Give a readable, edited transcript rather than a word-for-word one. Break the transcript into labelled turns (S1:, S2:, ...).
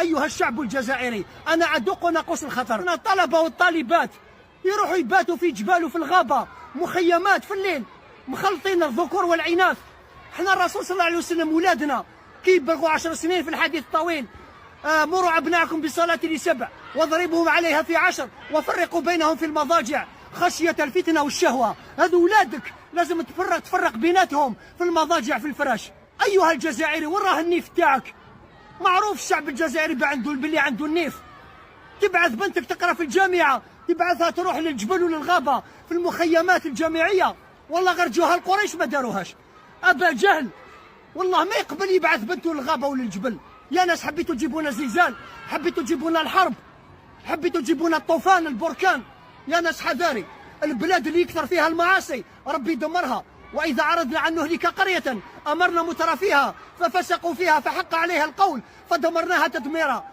S1: أيها الشعب الجزائري، أنا أدق ناقوس الخطر. أنا الطلبة والطالبات يروحوا يباتوا في جبال وفي الغابة، مخيمات في الليل، مخلطين الذكور والإناث. احنا الرسول صلى الله عليه وسلم ولادنا كي يبلغوا 10 سنين في الحديث الطويل مروا أبناءكم بالصلاة ل7 واضربوهم عليها في 10 وفرقوا بينهم في المضاجع خشية الفتنة والشهوة. هذو ولادك لازم تفرق بيناتهم في المضاجع في الفراش. أيها الجزائري، وين راه النيف تاعك؟ معروف الشعب الجزائري باللي عنده النيف. تبعث بنتك تقرا في الجامعة، تبعثها تروح للجبل وللغابة في المخيمات الجامعية، والله غير جهال قريش ما داروهاش. أبا جهل والله ما يقبل يبعث بنته للغابة وللجبل. يا ناس حبيتوا تجيبونا زلزال، حبيتوا تجيبونا الحرب، حبيتوا تجيبونا الطوفان البركان. يا ناس حذاري، البلاد اللي يكثر فيها المعاصي ربي يدمرها. وإذا أردنا أن نهلك قرية أمرنا مترفيها ففسقوا فيها فحق عليها القول فدمرناها تدميرا.